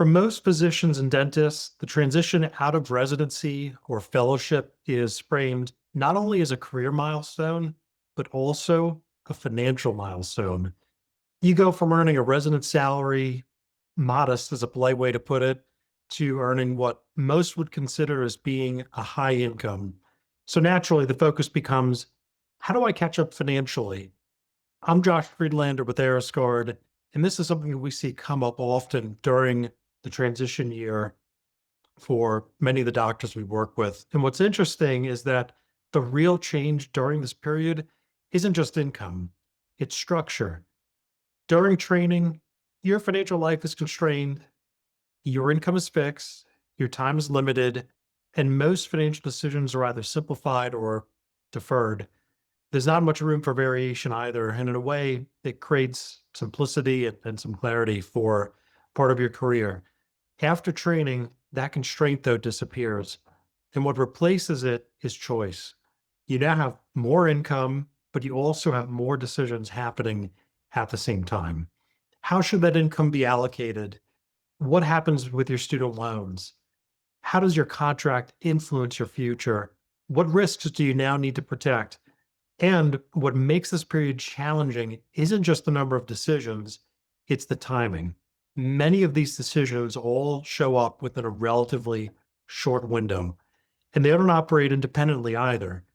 For most physicians and dentists, the transition out of residency or fellowship is framed not only as a career milestone, but also a financial milestone. You go from earning a resident salary, modest is a polite way to put it, to earning what most would consider as being a high income. So naturally, the focus becomes, how do I catch up financially? I'm Josh Friedlander with Ariscard, and this is something that we see come up often during the transition year for many of the doctors we work with. And what's interesting is that the real change during this period isn't just income, it's structure. During training, your financial life is constrained, your income is fixed, your time is limited, and most financial decisions are either simplified or deferred. There's not much room for variation either. And in a way, it creates simplicity and some clarity for part of your career. After training, that constraint, though, disappears. And what replaces it is choice. You now have more income, but you also have more decisions happening at the same time. How should that income be allocated? What happens with your student loans? How does your contract influence your future? What risks do you now need to protect? And what makes this period challenging isn't just the number of decisions, it's the timing. Many of these decisions all show up within a relatively short window, and they don't operate independently either.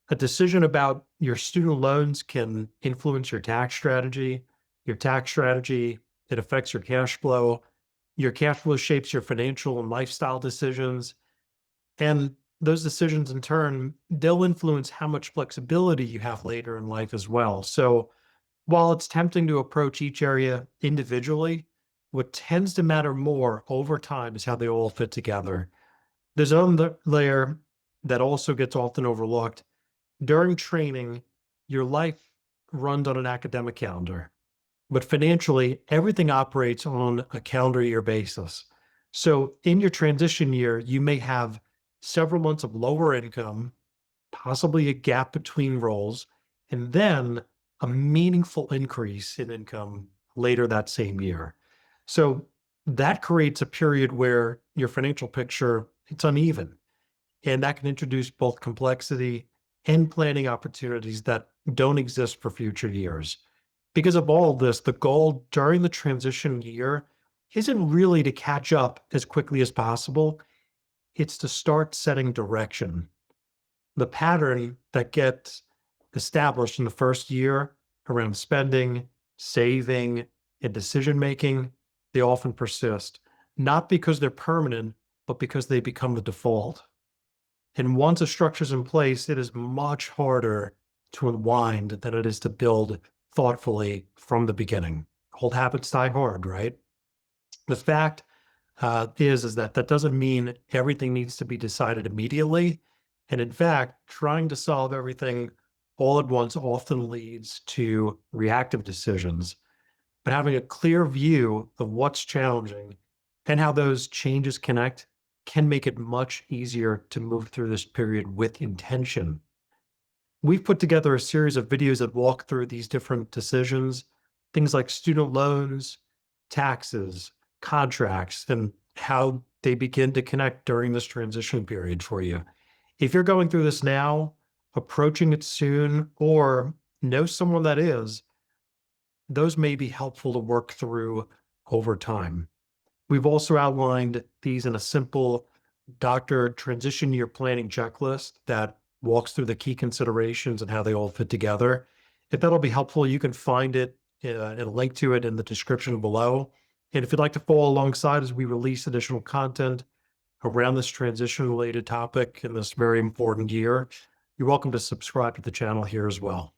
A decision about your student loans can influence your tax strategy. Your tax strategy, it affects your cash flow. Your cash flow shapes your financial and lifestyle decisions. And those decisions in turn, they'll influence how much flexibility you have later in life as well. So while it's tempting to approach each area individually, what tends to matter more over time is how they all fit together. There's another layer that also gets often overlooked. During training, your life runs on an academic calendar, but financially, everything operates on a calendar year basis. So in your transition year, you may have several months of lower income, possibly a gap between roles, and then a meaningful increase in income later that same year. So that creates a period where your financial picture, it's uneven, and that can introduce both complexity and planning opportunities that don't exist for future years. Because of all of this, the goal during the transition year isn't really to catch up as quickly as possible. It's to start setting direction. The pattern that gets established in the first year around spending, saving, and decision making, they often persist, not because they're permanent, but because they become the default. And once a structure's in place, it is much harder to unwind than it is to build thoughtfully from the beginning. Old habits die hard, right? The fact is that that doesn't mean everything needs to be decided immediately. And in fact, trying to solve everything all at once often leads to reactive decisions. But having a clear view of what's challenging and how those changes connect can make it much easier to move through this period with intention. We've put together a series of videos that walk through these different decisions, things like student loans, taxes, contracts, and how they begin to connect during this transition period for you. If you're going through this now, approaching it soon, or know someone that is, those may be helpful to work through over time. We've also outlined these in a simple doctor transition year planning checklist that walks through the key considerations and how they all fit together. If that'll be helpful, you can find it and a link to it in the description below. And if you'd like to follow alongside as we release additional content around this transition related topic in this very important year, you're welcome to subscribe to the channel here as well.